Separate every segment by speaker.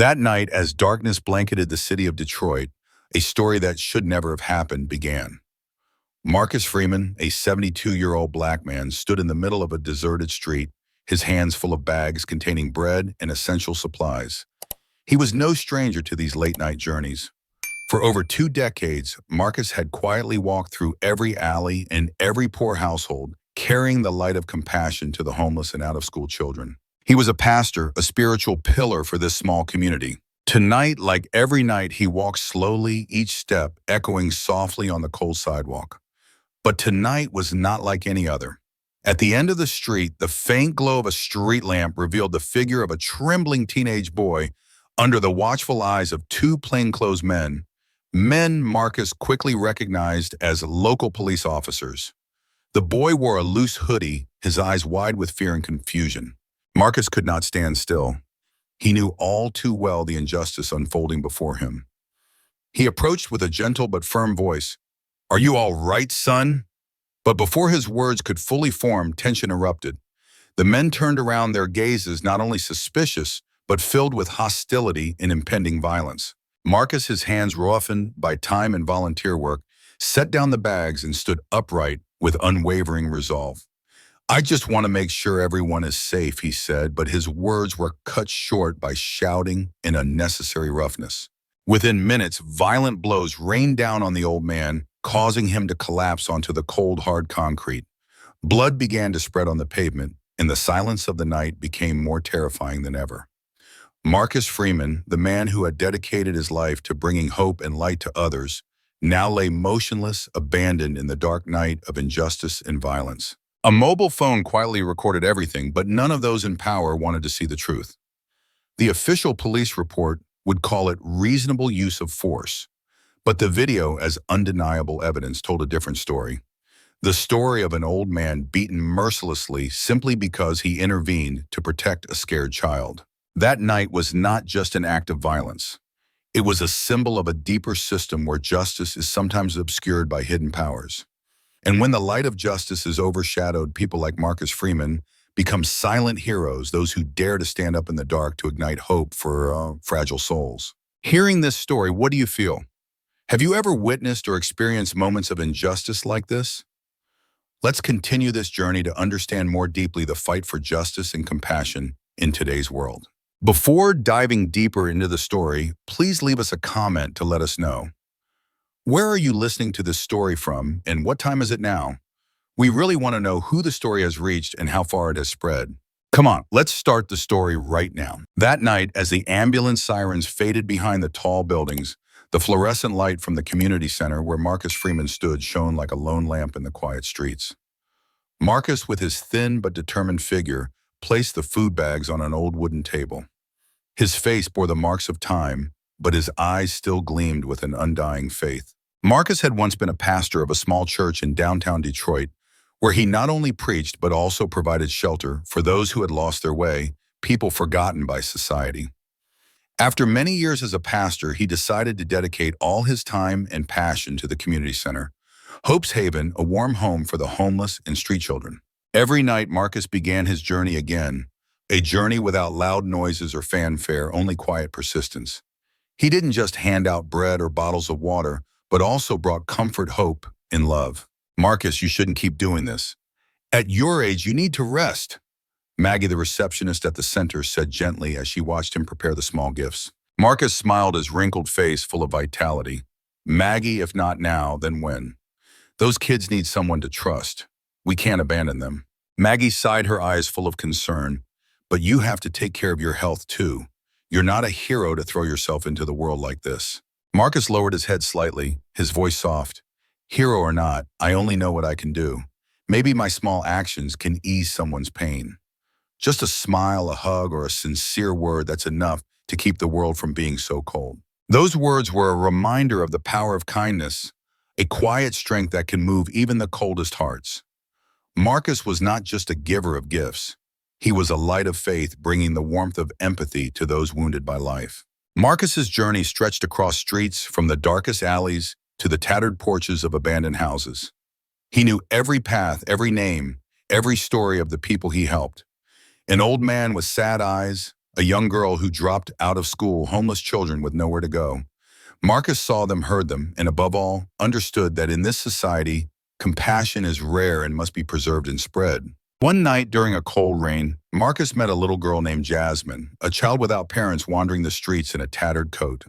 Speaker 1: That night, as darkness blanketed the city of Detroit, a story that should never have happened began. Marcus Freeman, a 72-year-old black man, stood in the middle of a deserted street, his hands full of bags containing bread and essential supplies. He was no stranger to these late-night journeys. For over 2 decades, Marcus had quietly walked through every alley and every poor household, carrying the light of compassion to the homeless and out-of-school children. He was a pastor, a spiritual pillar for this small community. Tonight, like every night, he walked slowly, each step echoing softly on the cold sidewalk. But tonight was not like any other. At the end of the street, the faint glow of a street lamp revealed the figure of a trembling teenage boy under the watchful eyes of 2 plainclothes men Marcus quickly recognized as local police officers. The boy wore a loose hoodie, his eyes wide with fear and confusion. Marcus could not stand still. He knew all too well the injustice unfolding before him. He approached with a gentle but firm voice. "Are you all right, son?" But before his words could fully form, tension erupted. The men turned around, their gazes not only suspicious, but filled with hostility and impending violence. Marcus, his hands roughened by time and volunteer work, set down the bags and stood upright with unwavering resolve. "I just want to make sure everyone is safe," he said, but his words were cut short by shouting and unnecessary roughness. Within minutes, violent blows rained down on the old man, causing him to collapse onto the cold, hard concrete. Blood began to spread on the pavement, and the silence of the night became more terrifying than ever. Marcus Freeman, the man who had dedicated his life to bringing hope and light to others, now lay motionless, abandoned in the dark night of injustice and violence. A mobile phone quietly recorded everything, but none of those in power wanted to see the truth. The official police report would call it reasonable use of force, but the video, as undeniable evidence, told a different story. The story of an old man beaten mercilessly simply because he intervened to protect a scared child. That night was not just an act of violence. It was a symbol of a deeper system where justice is sometimes obscured by hidden powers. And when the light of justice is overshadowed, people like Marcus Freeman become silent heroes, those who dare to stand up in the dark to ignite hope for fragile souls. Hearing this story, what do you feel? Have you ever witnessed or experienced moments of injustice like this? Let's continue this journey to understand more deeply the fight for justice and compassion in today's world. Before diving deeper into the story, please leave us a comment to let us know. Where are you listening to this story from, and what time is it now? We really want to know who the story has reached and how far it has spread. Come on, let's start the story right now. That night, as the ambulance sirens faded behind the tall buildings, the fluorescent light from the community center where Marcus Freeman stood shone like a lone lamp in the quiet streets. Marcus, with his thin but determined figure, placed the food bags on an old wooden table. His face bore the marks of time, but his eyes still gleamed with an undying faith. Marcus had once been a pastor of a small church in downtown Detroit, where he not only preached but also provided shelter for those who had lost their way, people forgotten by society. After many years as a pastor, he decided to dedicate all his time and passion to the community center, Hope's Haven, a warm home for the homeless and street children. Every night, Marcus began his journey again, a journey without loud noises or fanfare, only quiet persistence. He didn't just hand out bread or bottles of water, but also brought comfort, hope, and love. "Marcus, you shouldn't keep doing this. At your age, you need to rest," Maggie, the receptionist at the center, said gently as she watched him prepare the small gifts. Marcus smiled, his wrinkled face full of vitality. "Maggie, if not now, then when? Those kids need someone to trust. We can't abandon them." Maggie sighed, her eyes full of concern. "But you have to take care of your health too. You're not a hero to throw yourself into the world like this." Marcus lowered his head slightly, his voice soft. "Hero or not, I only know what I can do. Maybe my small actions can ease someone's pain. Just a smile, a hug, or a sincere word, that's enough to keep the world from being so cold." Those words were a reminder of the power of kindness, a quiet strength that can move even the coldest hearts. Marcus was not just a giver of gifts. He was a light of faith, bringing the warmth of empathy to those wounded by life. Marcus's journey stretched across streets, from the darkest alleys to the tattered porches of abandoned houses. He knew every path, every name, every story of the people he helped. An old man with sad eyes, a young girl who dropped out of school, homeless children with nowhere to go. Marcus saw them, heard them, and above all, understood that in this society, compassion is rare and must be preserved and spread. One night during a cold rain, Marcus met a little girl named Jasmine, a child without parents wandering the streets in a tattered coat.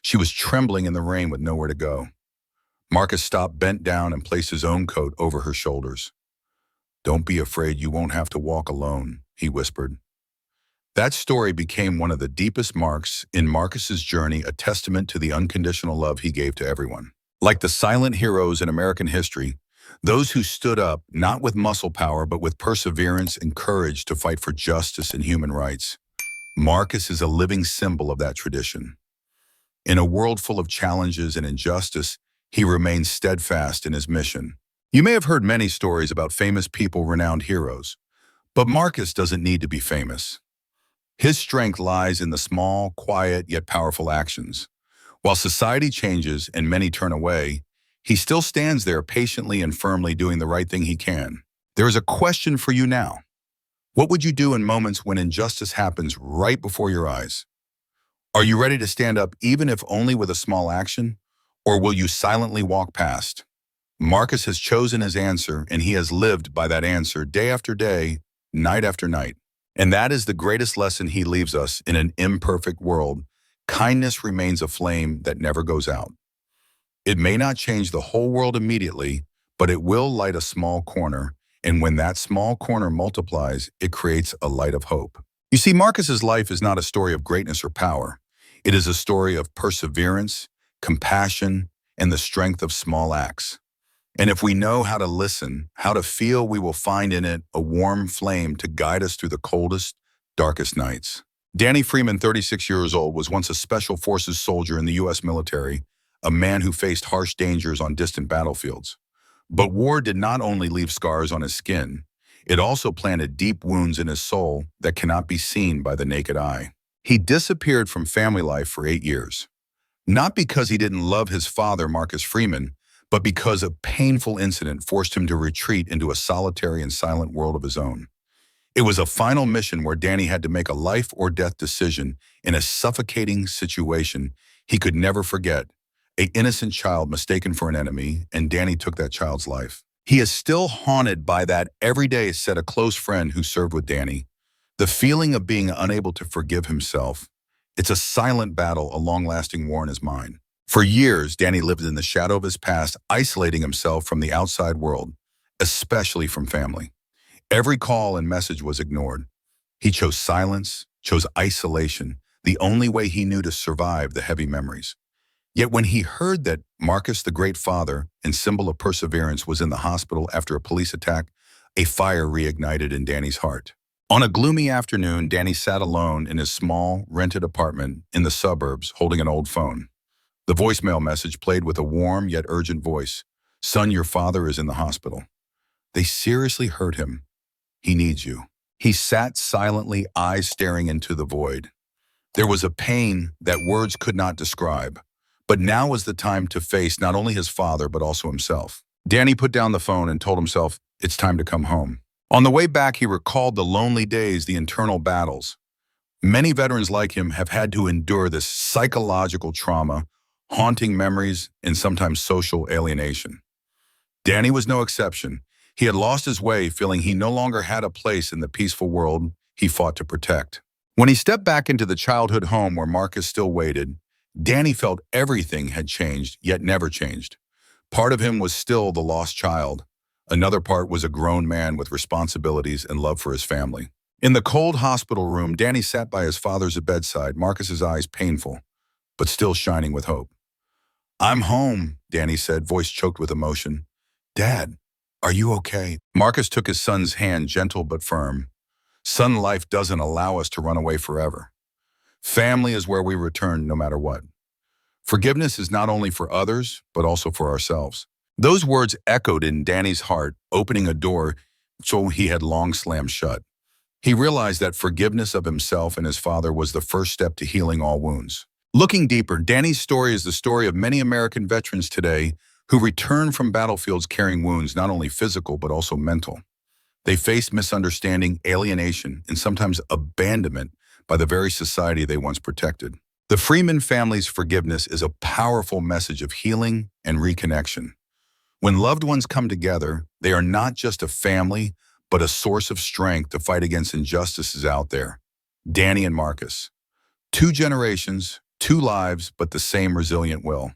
Speaker 1: She was trembling in the rain with nowhere to go. Marcus stopped, bent down, and placed his own coat over her shoulders. "Don't be afraid, you won't have to walk alone," he whispered. That story became one of the deepest marks in Marcus's journey, a testament to the unconditional love he gave to everyone. Like the silent heroes in American history, those who stood up not with muscle power but with perseverance and courage to fight for justice and human rights, Marcus is a living symbol of that tradition. In a world full of challenges and injustice, he remains steadfast in his mission. You may have heard many stories about famous people, renowned heroes, but Marcus doesn't need to be famous. His strength lies in the small, quiet, yet powerful actions. While society changes and many turn away, he still stands there patiently and firmly doing the right thing he can. There is a question for you now. What would you do in moments when injustice happens right before your eyes? Are you ready to stand up even if only with a small action? Or will you silently walk past? Marcus has chosen his answer, and he has lived by that answer day after day, night after night. And that is the greatest lesson he leaves us in an imperfect world. Kindness remains a flame that never goes out. It may not change the whole world immediately, but it will light a small corner, and when that small corner multiplies, it creates a light of hope. You see, Marcus's life is not a story of greatness or power. It is a story of perseverance, compassion, and the strength of small acts. And if we know how to listen, how to feel, we will find in it a warm flame to guide us through the coldest, darkest nights. Danny Freeman, 36 years old, was once a Special Forces soldier in the U.S. military, a man who faced harsh dangers on distant battlefields. But war did not only leave scars on his skin, it also planted deep wounds in his soul that cannot be seen by the naked eye. He disappeared from family life for 8 years. Not because he didn't love his father, Marcus Freeman, but because a painful incident forced him to retreat into a solitary and silent world of his own. It was a final mission where Danny had to make a life or death decision in a suffocating situation he could never forget. An innocent child mistaken for an enemy, and Danny took that child's life. He is still haunted by that every day, said a close friend who served with Danny. The feeling of being unable to forgive himself. It's a silent battle, a long-lasting war in his mind. For years, Danny lived in the shadow of his past, isolating himself from the outside world, especially from family. Every call and message was ignored. He chose silence, chose isolation, the only way he knew to survive the heavy memories. Yet when he heard that Marcus, the great father and symbol of perseverance, was in the hospital after a police attack, a fire reignited in Danny's heart. On a gloomy afternoon, Danny sat alone in his small, rented apartment in the suburbs, holding an old phone. The voicemail message played with a warm yet urgent voice. "Son, your father is in the hospital. They seriously hurt him. He needs you." He sat silently, eyes staring into the void. There was a pain that words could not describe. But now was the time to face not only his father, but also himself. Danny put down the phone and told himself, it's time to come home. On the way back, he recalled the lonely days, the internal battles. Many veterans like him have had to endure this psychological trauma, haunting memories, and sometimes social alienation. Danny was no exception. He had lost his way, feeling he no longer had a place in the peaceful world he fought to protect. When he stepped back into the childhood home where Marcus still waited, Danny felt everything had changed, yet never changed. Part of him was still the lost child. Another part was a grown man with responsibilities and love for his family. In the cold hospital room, Danny sat by his father's bedside, Marcus's eyes painful, but still shining with hope. "I'm home," Danny said, voice choked with emotion. "Dad, are you okay?" Marcus took his son's hand, gentle but firm. "Son, life doesn't allow us to run away forever. Family is where we return no matter what. Forgiveness is not only for others, but also for ourselves." Those words echoed in Danny's heart, opening a door so he had long slammed shut. He realized that forgiveness of himself and his father was the first step to healing all wounds. Looking deeper, Danny's story is the story of many American veterans today who return from battlefields carrying wounds, not only physical, but also mental. They faced misunderstanding, alienation, and sometimes abandonment, by the very society they once protected. The Freeman family's forgiveness is a powerful message of healing and reconnection. When loved ones come together, they are not just a family, but a source of strength to fight against injustices out there. Danny and Marcus. Two generations, two lives, but the same resilient will.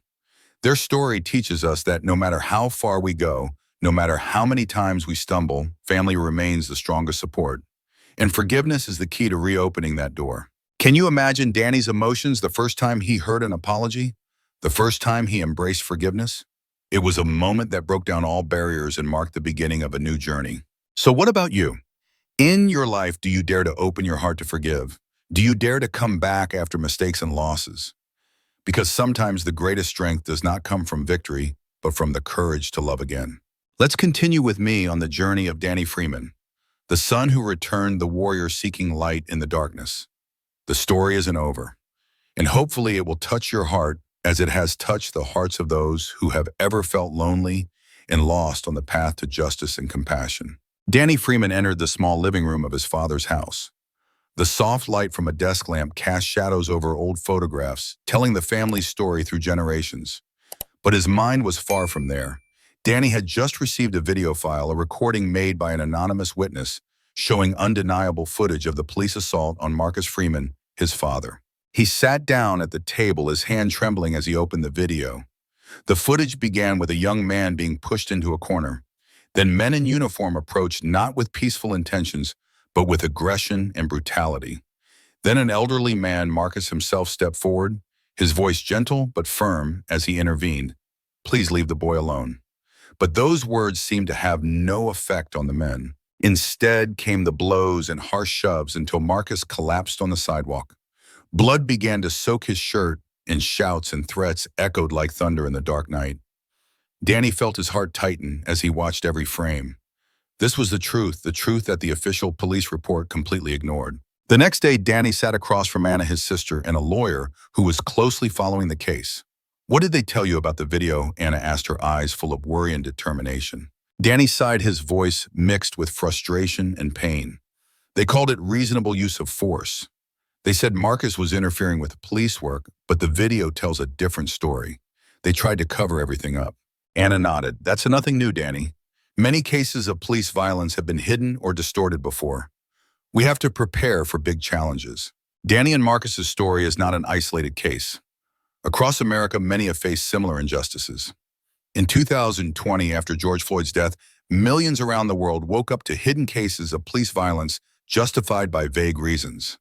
Speaker 1: Their story teaches us that no matter how far we go, no matter how many times we stumble, family remains the strongest support. And forgiveness is the key to reopening that door. Can you imagine Danny's emotions the first time he heard an apology? The first time he embraced forgiveness? It was a moment that broke down all barriers and marked the beginning of a new journey. So what about you? In your life, do you dare to open your heart to forgive? Do you dare to come back after mistakes and losses? Because sometimes the greatest strength does not come from victory, but from the courage to love again. Let's continue with me on the journey of Danny Freeman, the son who returned, the warrior seeking light in the darkness. The story isn't over, and hopefully it will touch your heart as it has touched the hearts of those who have ever felt lonely and lost on the path to justice and compassion. Danny Freeman entered the small living room of his father's house. The soft light from a desk lamp cast shadows over old photographs, telling the family's story through generations. But his mind was far from there. Danny had just received a video file, a recording made by an anonymous witness, showing undeniable footage of the police assault on Marcus Freeman, his father. He sat down at the table, his hand trembling as he opened the video. The footage began with a young man being pushed into a corner. Then men in uniform approached, not with peaceful intentions, but with aggression and brutality. Then an elderly man, Marcus himself, stepped forward, his voice gentle but firm as he intervened. "Please leave the boy alone." But those words seemed to have no effect on the men. Instead came the blows and harsh shoves until Marcus collapsed on the sidewalk. Blood began to soak his shirt, and shouts and threats echoed like thunder in the dark night. Danny felt his heart tighten as he watched every frame. This was the truth that the official police report completely ignored. The next day, Danny sat across from Anna, his sister, and a lawyer who was closely following the case. "What did they tell you about the video?" Anna asked, her eyes full of worry and determination. Danny sighed, his voice mixed with frustration and pain. "They called it reasonable use of force. They said Marcus was interfering with police work, but the video tells a different story. They tried to cover everything up." Anna nodded. "That's nothing new, Danny. Many cases of police violence have been hidden or distorted before. We have to prepare for big challenges." Danny and Marcus's story is not an isolated case. Across America, many have faced similar injustices. In 2020, after George Floyd's death, millions around the world woke up to hidden cases of police violence justified by vague reasons.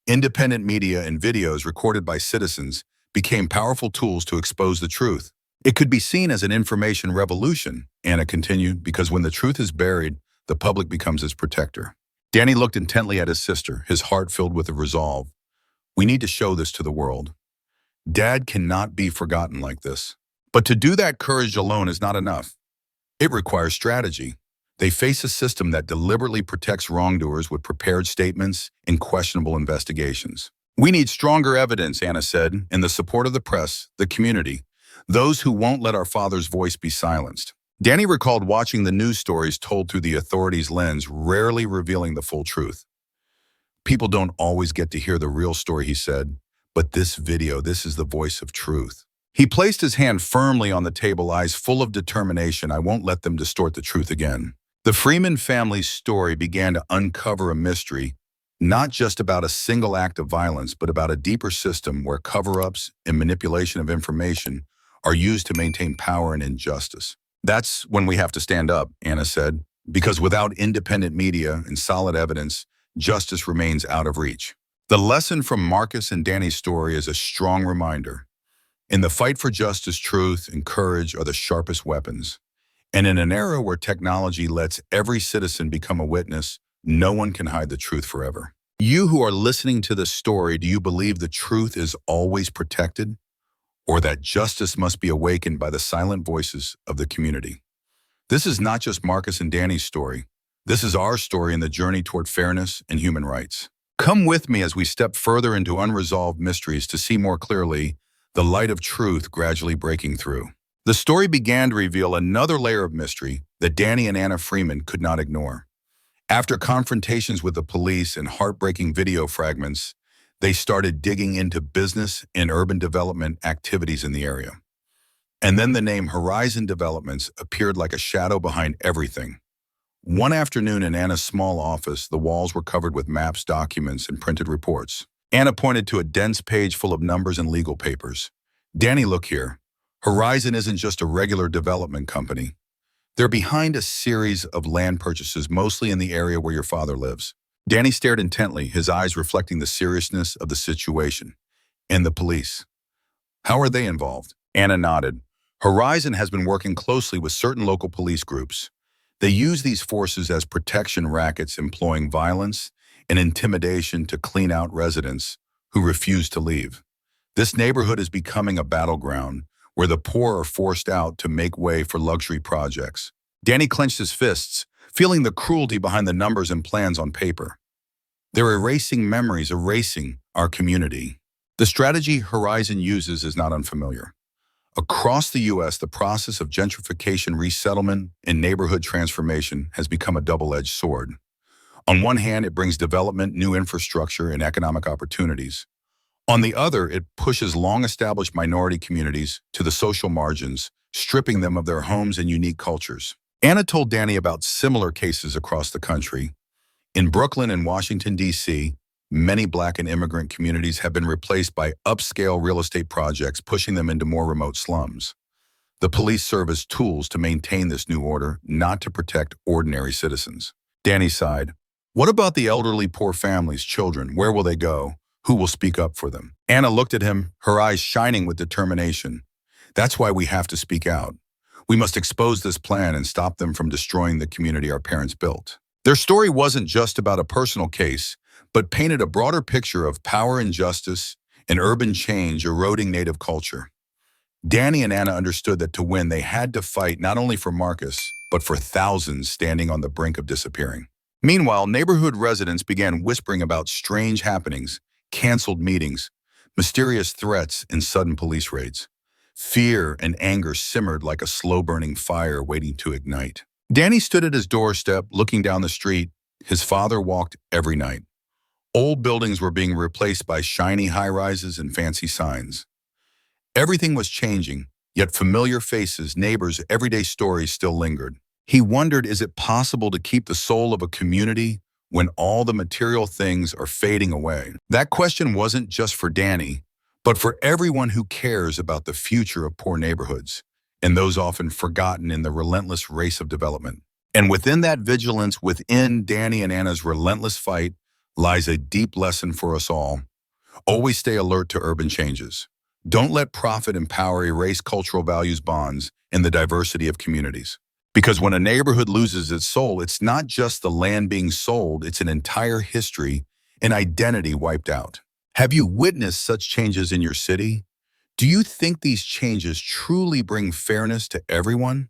Speaker 1: Independent media and videos recorded by citizens became powerful tools to expose the truth. It could be seen as an information revolution, Anna continued, because when the truth is buried, the public becomes its protector. Danny looked intently at his sister, his heart filled with a resolve. "We need to show this to the world. Dad cannot be forgotten like this." But to do that, courage alone is not enough. It requires strategy. They face a system that deliberately protects wrongdoers with prepared statements and questionable investigations. "We need stronger evidence," Anna said, "and the support of the press, the community, those who won't let our father's voice be silenced." Danny recalled watching the news stories told through the authorities' lens, rarely revealing the full truth. "People don't always get to hear the real story," he said, "but this video, this is the voice of truth." He placed his hand firmly on the table, eyes full of determination. "I won't let them distort the truth again." The Freeman family's story began to uncover a mystery, not just about a single act of violence, but about a deeper system where cover-ups and manipulation of information are used to maintain power and injustice. "That's when we have to stand up," Anna said, "because without independent media and solid evidence, justice remains out of reach." The lesson from Marcus and Danny's story is a strong reminder. In the fight for justice, truth and courage are the sharpest weapons. And in an era where technology lets every citizen become a witness, no one can hide the truth forever. You who are listening to this story, do you believe the truth is always protected? Or that justice must be awakened by the silent voices of the community? This is not just Marcus and Danny's story. This is our story in the journey toward fairness and human rights. Come with me as we step further into unresolved mysteries to see more clearly the light of truth gradually breaking through. The story began to reveal another layer of mystery that Danny and Anna Freeman could not ignore. After confrontations with the police and heartbreaking video fragments, They started digging into business and urban development activities in the area. And then the name Horizon Developments appeared like a shadow behind everything. One afternoon in Anna's small office, the walls were covered with maps, documents, and printed reports. Anna pointed to a dense page full of numbers and legal papers. Danny, look here. Horizon isn't just a regular development company. They're behind a series of land purchases, mostly in the area where your father lives. Danny stared intently, his eyes reflecting the seriousness of the situation. And the police. How are they involved? Anna nodded. Horizon has been working closely with certain local police groups. They use these forces as protection rackets, employing violence and intimidation to clean out residents who refuse to leave. This neighborhood is becoming a battleground where the poor are forced out to make way for luxury projects. Danny clenched his fists, feeling the cruelty behind the numbers and plans on paper. They're erasing memories, erasing our community. The strategy Horizon uses is not unfamiliar. Across the U.S., the process of gentrification, resettlement, and neighborhood transformation has become a double-edged sword. On one hand, it brings development, new infrastructure, and economic opportunities. On the other, it pushes long-established minority communities to the social margins, stripping them of their homes and unique cultures. Anna told Danny about similar cases across the country. In Brooklyn and Washington, D.C., many Black and immigrant communities have been replaced by upscale real estate projects, pushing them into more remote slums. The police serve as tools to maintain this new order, not to protect ordinary citizens. Danny sighed. What about the elderly, poor families, children? Where will they go? Who will speak up for them? Anna looked at him, her eyes shining with determination. That's why we have to speak out. We must expose this plan and stop them from destroying the community our parents built. Their story wasn't just about a personal case, but painted a broader picture of power, injustice, and urban change eroding native culture. Danny and Anna understood that to win, they had to fight not only for Marcus, but for thousands standing on the brink of disappearing. Meanwhile, neighborhood residents began whispering about strange happenings, canceled meetings, mysterious threats, and sudden police raids. Fear and anger simmered like a slow-burning fire waiting to ignite. Danny stood at his doorstep, looking down the street. His father walked every night. Old buildings were being replaced by shiny high-rises and fancy signs. Everything was changing, yet familiar faces, neighbors, everyday stories still lingered. He wondered, is it possible to keep the soul of a community when all the material things are fading away? That question wasn't just for Danny, but for everyone who cares about the future of poor neighborhoods, and those often forgotten in the relentless race of development. And within that vigilance, within Danny and Anna's relentless fight, lies a deep lesson for us all. Always stay alert to urban changes. Don't let profit and power erase cultural values, bonds, and the diversity of communities. Because when a neighborhood loses its soul, it's not just the land being sold, it's an entire history and identity wiped out. Have you witnessed such changes in your city? Do you think these changes truly bring fairness to everyone?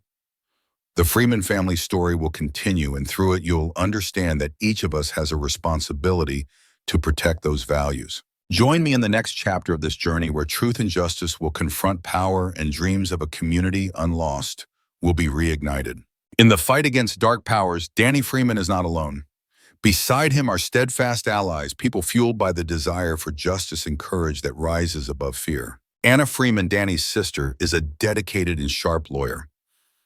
Speaker 1: The Freeman family story will continue, and through it you'll understand that each of us has a responsibility to protect those values. Join me in the next chapter of this journey where truth and justice will confront power and dreams of a community unlost will be reignited. In the fight against dark powers, Danny Freeman is not alone. Beside him are steadfast allies, people fueled by the desire for justice and courage that rises above fear. Anna Freeman, Danny's sister, is a dedicated and sharp lawyer.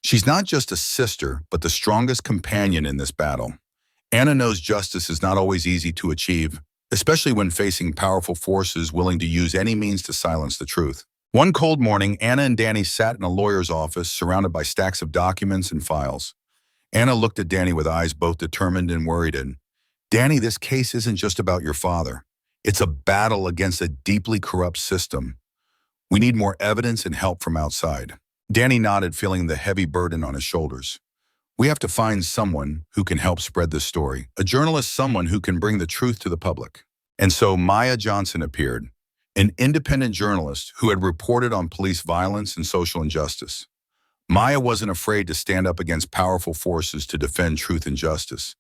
Speaker 1: She's not just a sister, but the strongest companion in this battle. Anna knows justice is not always easy to achieve, especially when facing powerful forces willing to use any means to silence the truth. One cold morning, Anna and Danny sat in a lawyer's office surrounded by stacks of documents and files. Anna looked at Danny with eyes both determined and worried. And Danny, this case isn't just about your father. It's a battle against a deeply corrupt system. We need more evidence and help from outside. Danny nodded, feeling the heavy burden on his shoulders. We have to find someone who can help spread this story. A journalist, someone who can bring the truth to the public. And so Maya Johnson appeared, an independent journalist who had reported on police violence and social injustice. Maya wasn't afraid to stand up against powerful forces to defend truth and justice.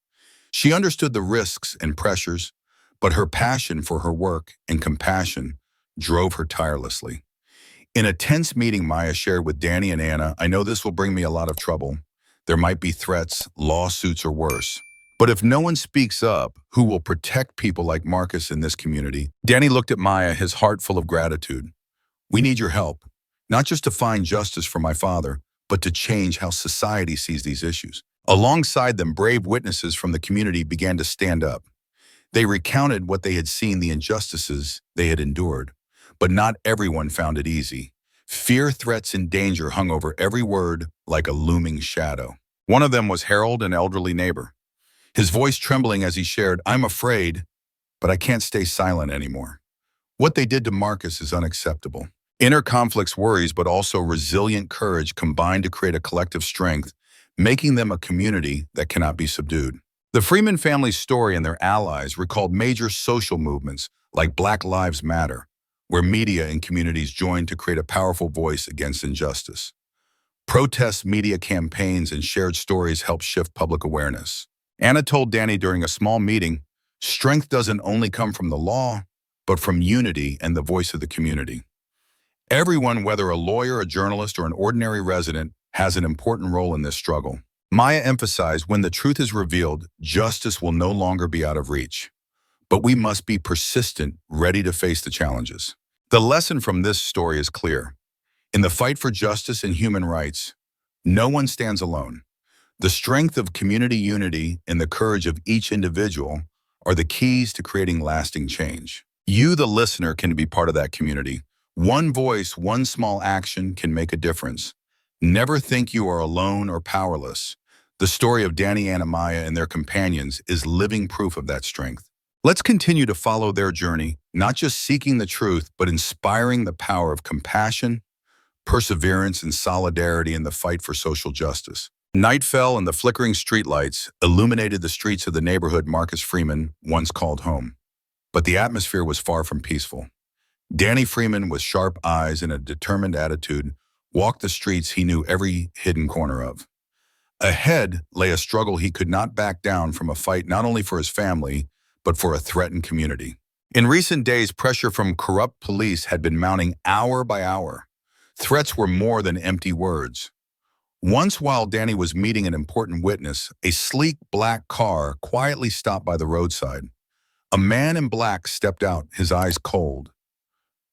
Speaker 1: She understood the risks and pressures, but her passion for her work and compassion drove her tirelessly. In a tense meeting, Maya shared with Danny and Anna, I know this will bring me a lot of trouble. There might be threats, lawsuits, or worse. But if no one speaks up, who will protect people like Marcus in this community? Danny looked at Maya, his heart full of gratitude. We need your help, not just to find justice for my father, but to change how society sees these issues. Alongside them, brave witnesses from the community began to stand up. They recounted what they had seen, the injustices they had endured. But not everyone found it easy. Fear, threats, and danger hung over every word like a looming shadow. One of them was Harold, an elderly neighbor, his voice trembling as he shared, "I'm afraid, but I can't stay silent anymore. What they did to Marcus is unacceptable." Inner conflicts, worries, but also resilient courage combined to create a collective strength, making them a community that cannot be subdued. The Freeman family's story and their allies recalled major social movements like Black Lives Matter, where media and communities joined to create a powerful voice against injustice. Protests, media campaigns, and shared stories helped shift public awareness. Anna told Danny during a small meeting, strength doesn't only come from the law, but from unity and the voice of the community. Everyone, whether a lawyer, a journalist, or an ordinary resident, has an important role in this struggle. Maya emphasized, when the truth is revealed, justice will no longer be out of reach. But we must be persistent, ready to face the challenges. The lesson from this story is clear. In the fight for justice and human rights, no one stands alone. The strength of community unity and the courage of each individual are the keys to creating lasting change. You, the listener, can be part of that community. One voice, one small action can make a difference. Never think you are alone or powerless. The story of Danny, Anna, Maya, and their companions is living proof of that strength. Let's continue to follow their journey, not just seeking the truth, but inspiring the power of compassion, perseverance, and solidarity in the fight for social justice. Night fell and the flickering streetlights illuminated the streets of the neighborhood Marcus Freeman once called home. But the atmosphere was far from peaceful. Danny Freeman, with sharp eyes and a determined attitude, walked the streets he knew every hidden corner of. Ahead lay a struggle he could not back down from, a fight not only for his family, but for a threatened community. In recent days, pressure from corrupt police had been mounting hour by hour. Threats were more than empty words. Once, while Danny was meeting an important witness, a sleek black car quietly stopped by the roadside. A man in black stepped out, his eyes cold.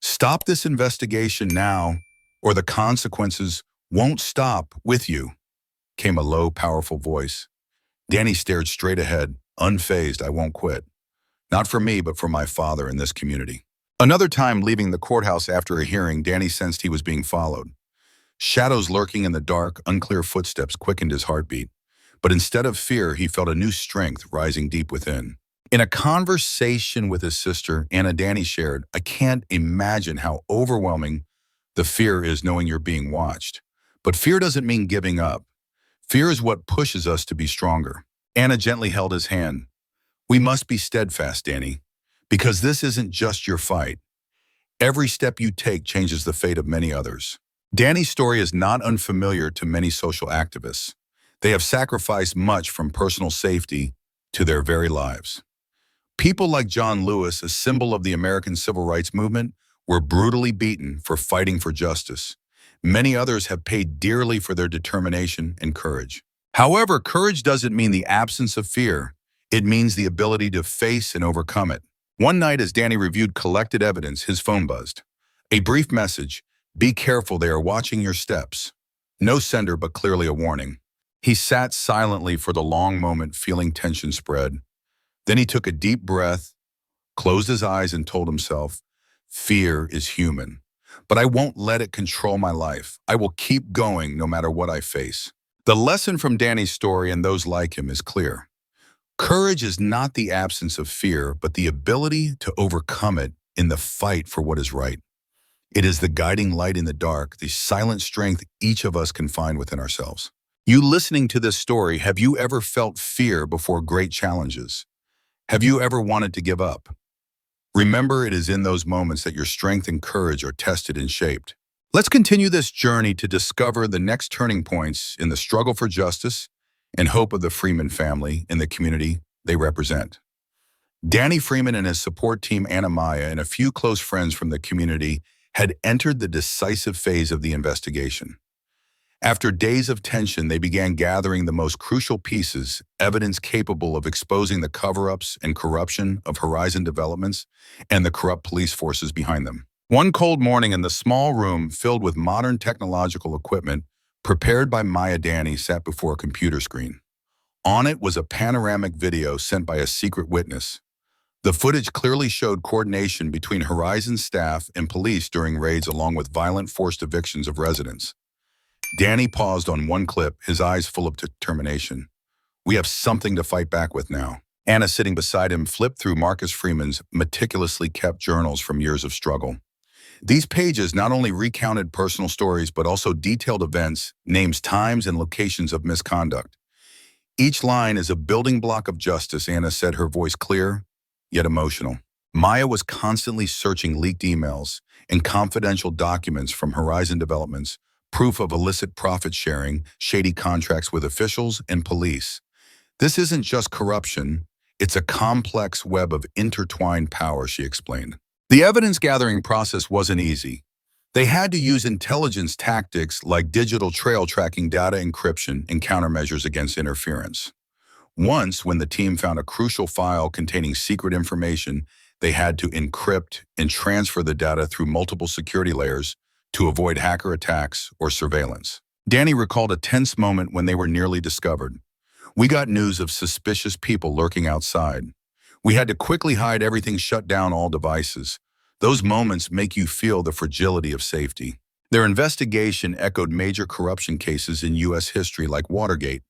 Speaker 1: "Stop this investigation now, or the consequences won't stop with you," came a low, powerful voice. Danny stared straight ahead, unfazed. "I won't quit. Not for me, but for my father and this community." Another time, leaving the courthouse after a hearing, Danny sensed he was being followed. Shadows lurking in the dark, unclear footsteps quickened his heartbeat. But instead of fear, he felt a new strength rising deep within. In a conversation with his sister, Anna, Danny shared, "I can't imagine how overwhelming the fear is knowing you're being watched. But fear doesn't mean giving up. Fear is what pushes us to be stronger." Anna gently held his hand. "We must be steadfast, Danny, because this isn't just your fight. Every step you take changes the fate of many others." Danny's story is not unfamiliar to many social activists. They have sacrificed much, from personal safety to their very lives. People like John Lewis, a symbol of the American civil rights movement, were brutally beaten for fighting for justice. Many others have paid dearly for their determination and courage. However, courage doesn't mean the absence of fear. It means the ability to face and overcome it. One night, as Danny reviewed collected evidence, his phone buzzed. A brief message: "Be careful, they are watching your steps." No sender, but clearly a warning. He sat silently for the long moment, feeling tension spread. Then he took a deep breath, closed his eyes, and told himself, "Fear is human, but I won't let it control my life. I will keep going no matter what I face." The lesson from Danny's story and those like him is clear. Courage is not the absence of fear, but the ability to overcome it in the fight for what is right. It is the guiding light in the dark, the silent strength each of us can find within ourselves. You listening to this story, have you ever felt fear before great challenges? Have you ever wanted to give up? Remember, it is in those moments that your strength and courage are tested and shaped. Let's continue this journey to discover the next turning points in the struggle for justice and hope of the Freeman family and the community they represent. Danny Freeman and his support team, Anna, Maya, and a few close friends from the community had entered the decisive phase of the investigation. After days of tension, they began gathering the most crucial pieces, evidence capable of exposing the cover-ups and corruption of Horizon developments and the corrupt police forces behind them. One cold morning in the small room filled with modern technological equipment, prepared by Maya Danny sat before a computer screen. On it was a panoramic video sent by a secret witness. The footage clearly showed coordination between Horizon staff and police during raids along with violent forced evictions of residents. Danny paused on one clip, his eyes full of determination. We have something to fight back with now. Anna, sitting beside him, flipped through Marcus Freeman's meticulously kept journals from years of struggle. These pages not only recounted personal stories but also detailed events, names, times, and locations of misconduct. Each line is a building block of justice, Anna said, her voice clear, yet emotional. Maya was constantly searching leaked emails and confidential documents from Horizon developments, proof of illicit profit sharing, shady contracts with officials and police. This isn't just corruption, it's a complex web of intertwined power, she explained. The evidence-gathering process wasn't easy. They had to use intelligence tactics like digital trail tracking, data encryption, and countermeasures against interference. Once, when the team found a crucial file containing secret information, they had to encrypt and transfer the data through multiple security layers to avoid hacker attacks or surveillance. Danny recalled a tense moment when they were nearly discovered. We got news of suspicious people lurking outside. We had to quickly hide everything, shut down all devices. Those moments make you feel the fragility of safety. Their investigation echoed major corruption cases in U.S. history like Watergate,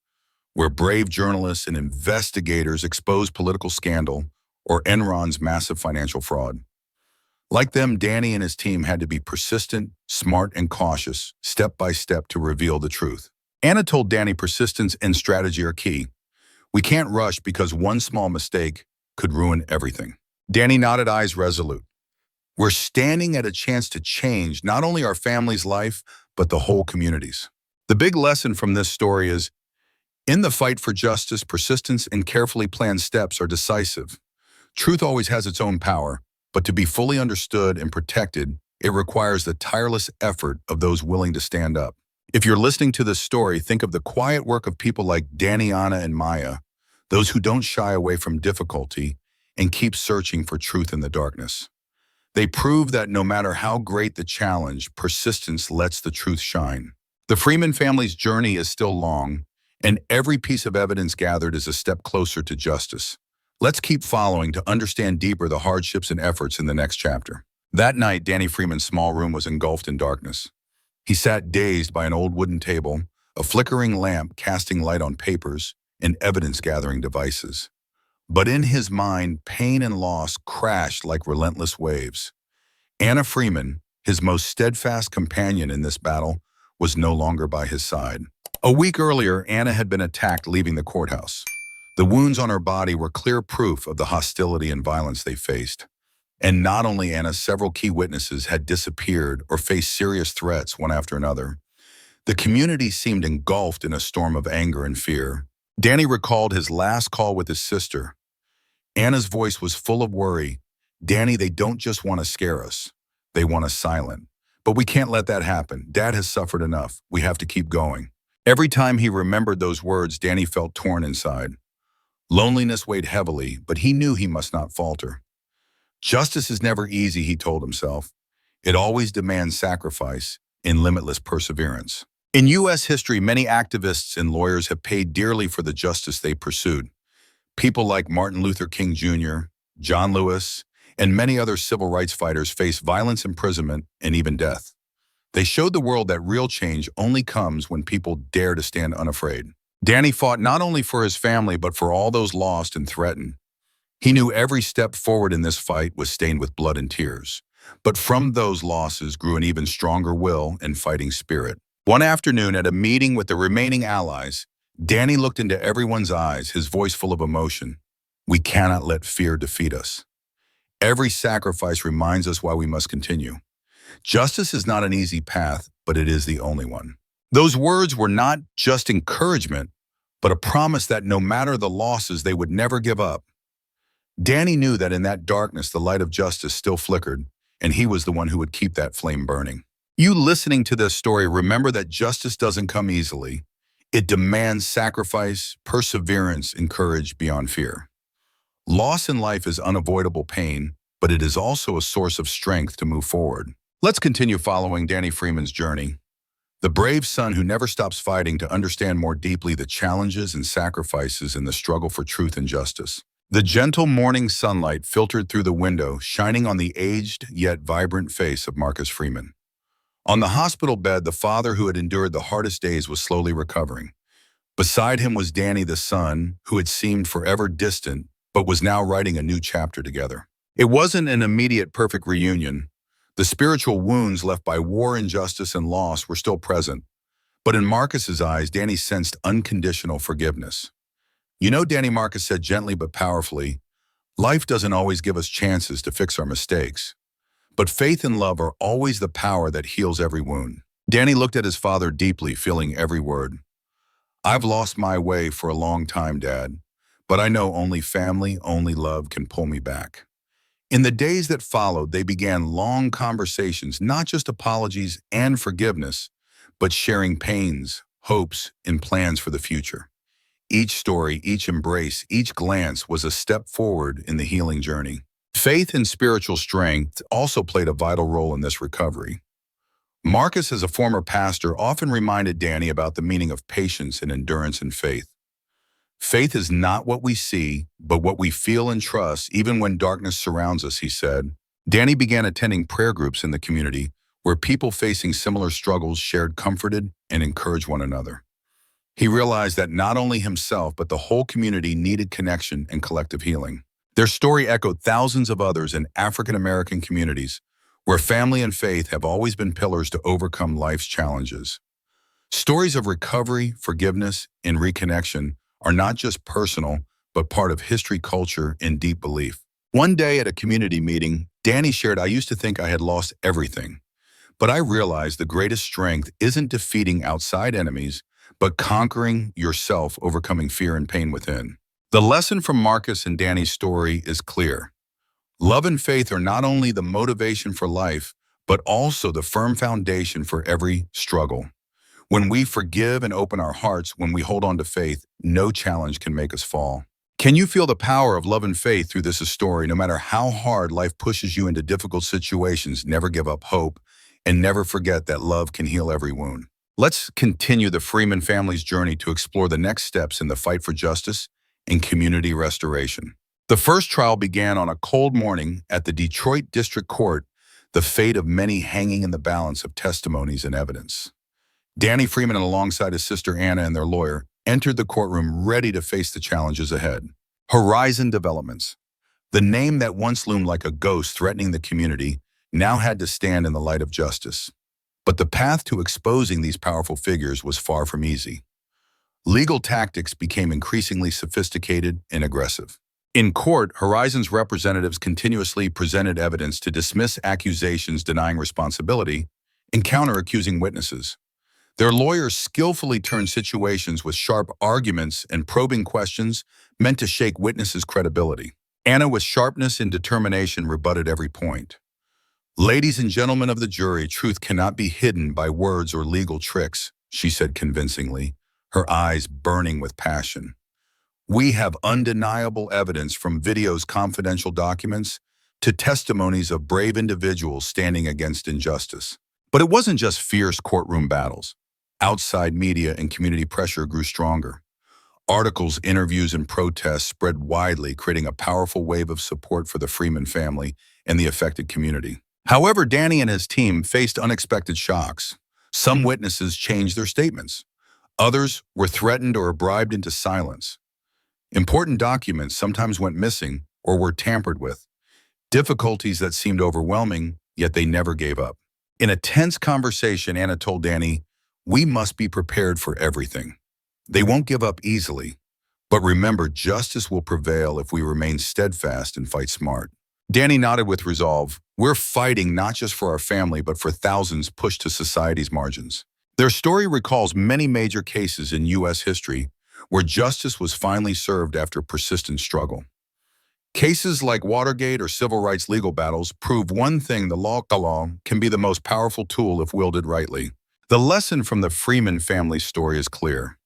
Speaker 1: where brave journalists and investigators exposed political scandal, or Enron's massive financial fraud. Like them, Danny and his team had to be persistent, smart, and cautious, step by step, to reveal the truth. Anna told Danny persistence and strategy are key. We can't rush because one small mistake could ruin everything. Danny nodded, eyes resolute. We're standing at a chance to change not only our family's life, but the whole community's. The big lesson from this story is, in the fight for justice, persistence and carefully planned steps are decisive. Truth always has its own power, but to be fully understood and protected, it requires the tireless effort of those willing to stand up. If you're listening to this story, think of the quiet work of people like Danny, Anna, and Maya, those who don't shy away from difficulty and keep searching for truth in the darkness. They prove that no matter how great the challenge, persistence lets the truth shine. The Freeman family's journey is still long, and every piece of evidence gathered is a step closer to justice. Let's keep following to understand deeper the hardships and efforts in the next chapter. That night, Danny Freeman's small room was engulfed in darkness. He sat dazed by an old wooden table, a flickering lamp casting light on papers and evidence-gathering devices. But in his mind, pain and loss crashed like relentless waves. Anna Freeman, his most steadfast companion in this battle, was no longer by his side. A week earlier, Anna had been attacked leaving the courthouse. The wounds on her body were clear proof of the hostility and violence they faced. And not only Anna, several key witnesses had disappeared or faced serious threats one after another. The community seemed engulfed in a storm of anger and fear. Danny recalled his last call with his sister. Anna's voice was full of worry. Danny, they don't just want to scare us. They want us silent. But we can't let that happen. Dad has suffered enough. We have to keep going. Every time he remembered those words, Danny felt torn inside. Loneliness weighed heavily, but he knew he must not falter. Justice is never easy, he told himself. It always demands sacrifice and limitless perseverance. In U.S. history, many activists and lawyers have paid dearly for the justice they pursued. People like Martin Luther King Jr., John Lewis, and many other civil rights fighters faced violence, imprisonment, and even death. They showed the world that real change only comes when people dare to stand unafraid. Danny fought not only for his family, but for all those lost and threatened. He knew every step forward in this fight was stained with blood and tears. But from those losses grew an even stronger will and fighting spirit. One afternoon at a meeting with the remaining allies, Danny looked into everyone's eyes, his voice full of emotion. We cannot let fear defeat us. Every sacrifice reminds us why we must continue. Justice is not an easy path, but it is the only one. Those words were not just encouragement, but a promise that no matter the losses, they would never give up. Danny knew that in that darkness, the light of justice still flickered, and he was the one who would keep that flame burning. You listening to this story, remember that justice doesn't come easily. It demands sacrifice, perseverance, and courage beyond fear. Loss in life is unavoidable pain, but it is also a source of strength to move forward. Let's continue following Danny Freeman's journey. The brave son who never stops fighting to understand more deeply the challenges and sacrifices in the struggle for truth and justice. The gentle morning sunlight filtered through the window, shining on the aged yet vibrant face of Marcus Freeman. On the hospital bed, the father who had endured the hardest days was slowly recovering. Beside him was Danny, the son, who had seemed forever distant, but was now writing a new chapter together. It wasn't an immediate perfect reunion. The spiritual wounds left by war, injustice, and loss were still present. But in Marcus's eyes, Danny sensed unconditional forgiveness. You know, Danny, Marcus said gently but powerfully, life doesn't always give us chances to fix our mistakes. But faith and love are always the power that heals every wound. Danny looked at his father deeply, feeling every word. I've lost my way for a long time, Dad, but I know only family, only love can pull me back. In the days that followed, they began long conversations, not just apologies and forgiveness, but sharing pains, hopes, and plans for the future. Each story, each embrace, each glance was a step forward in the healing journey. Faith and spiritual strength also played a vital role in this recovery. Marcus, as a former pastor, often reminded Danny about the meaning of patience and endurance in faith. Faith is not what we see, but what we feel and trust, even when darkness surrounds us, he said. Danny began attending prayer groups in the community, where people facing similar struggles shared, comforted, and encouraged one another. He realized that not only himself, but the whole community needed connection and collective healing. Their story echoed thousands of others in African American communities, where family and faith have always been pillars to overcome life's challenges. Stories of recovery, forgiveness, and reconnection are not just personal, but part of history, culture, and deep belief. One day at a community meeting, Danny shared, I used to think I had lost everything, but I realized the greatest strength isn't defeating outside enemies, but conquering yourself, overcoming fear and pain within. The lesson from Marcus and Danny's story is clear. Love and faith are not only the motivation for life, but also the firm foundation for every struggle. When we forgive and open our hearts, when we hold on to faith, no challenge can make us fall. Can you feel the power of love and faith through this story? No matter how hard life pushes you into difficult situations, never give up hope and never forget that love can heal every wound. Let's continue the Freeman family's journey to explore the next steps in the fight for justice and community restoration. The first trial began on a cold morning at the Detroit District Court, the fate of many hanging in the balance of testimonies and evidence. Danny Freeman, alongside his sister Anna and their lawyer, entered the courtroom ready to face the challenges ahead. Horizon Developments. The name that once loomed like a ghost threatening the community now had to stand in the light of justice. But the path to exposing these powerful figures was far from easy. Legal tactics became increasingly sophisticated and aggressive. In court, Horizon's representatives continuously presented evidence to dismiss accusations denying responsibility and counter-accusing witnesses. Their lawyers skillfully turned situations with sharp arguments and probing questions meant to shake witnesses' credibility. Anna, with sharpness and determination, rebutted every point. Ladies and gentlemen of the jury, truth cannot be hidden by words or legal tricks, she said convincingly, her eyes burning with passion. We have undeniable evidence, from videos, confidential documents, to testimonies of brave individuals standing against injustice. But it wasn't just fierce courtroom battles. Outside media and community pressure grew stronger. Articles, interviews, and protests spread widely, creating a powerful wave of support for the Freeman family and the affected community. However, Danny and his team faced unexpected shocks. Some witnesses changed their statements. Others were threatened or bribed into silence. Important documents sometimes went missing or were tampered with. Difficulties that seemed overwhelming, yet they never gave up. In a tense conversation, Anna told Danny, "We must be prepared for everything. They won't give up easily. But remember, justice will prevail if we remain steadfast and fight smart." Danny nodded with resolve. We're fighting not just for our family, but for thousands pushed to society's margins. Their story recalls many major cases in U.S. history where justice was finally served after persistent struggle. Cases like Watergate or civil rights legal battles prove one thing: the law can be the most powerful tool if wielded rightly. The lesson from the Freeman family story is clear.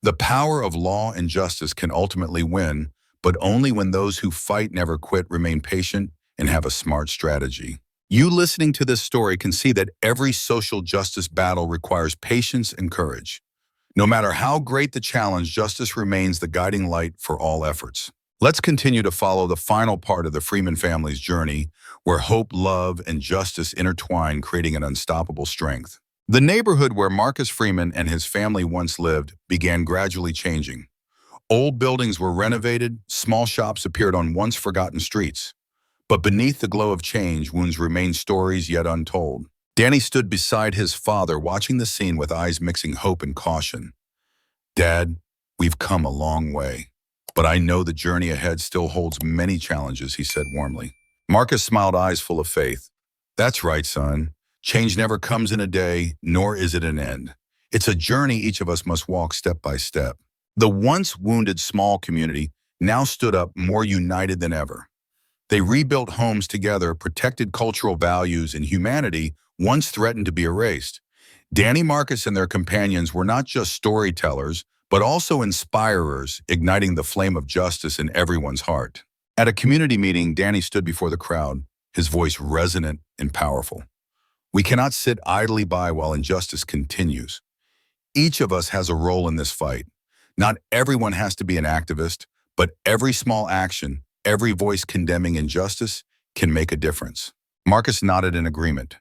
Speaker 1: The power of law and justice can ultimately win, but only when those who fight never quit, remain patient, and have a smart strategy. You listening to this story can see that every social justice battle requires patience and courage. No matter how great the challenge, justice remains the guiding light for all efforts. Let's continue to follow the final part of the Freeman family's journey, where hope, love, and justice intertwine, creating an unstoppable strength. The neighborhood where Marcus Freeman and his family once lived began gradually changing. Old buildings were renovated, small shops appeared on once forgotten streets. But beneath the glow of change, wounds remained, stories yet untold. Danny stood beside his father, watching the scene with eyes mixing hope and caution. "Dad, we've come a long way, but I know the journey ahead still holds many challenges," he said warmly. Marcus smiled, eyes full of faith. "That's right, son. Change never comes in a day, nor is it an end. It's a journey each of us must walk step by step." The once wounded small community now stood up, more united than ever. They rebuilt homes together, protected cultural values, and humanity once threatened to be erased. Danny, Marcus, and their companions were not just storytellers, but also inspirers, igniting the flame of justice in everyone's heart. At a community meeting, Danny stood before the crowd, his voice resonant and powerful. "We cannot sit idly by while injustice continues. Each of us has a role in this fight. Not everyone has to be an activist, but every small action, every voice condemning injustice, can make a difference." Marcus nodded in agreement.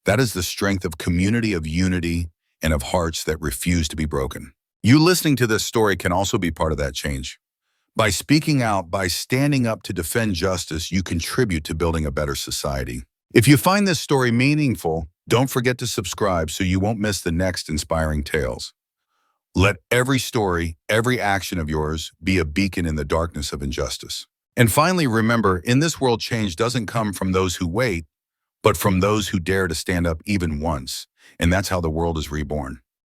Speaker 1: That is the strength of community, of unity, and of hearts that refuse to be broken. You listening to this story can also be part of that change. By speaking out, by standing up to defend justice, you contribute to building a better society. If you find this story meaningful, don't forget to subscribe so you won't miss the next inspiring tales. Let every story, every action of yours be a beacon in the darkness of injustice. And finally, remember, in this world, change doesn't come from those who wait, but from those who dare to stand up even once. And that's how the world is reborn.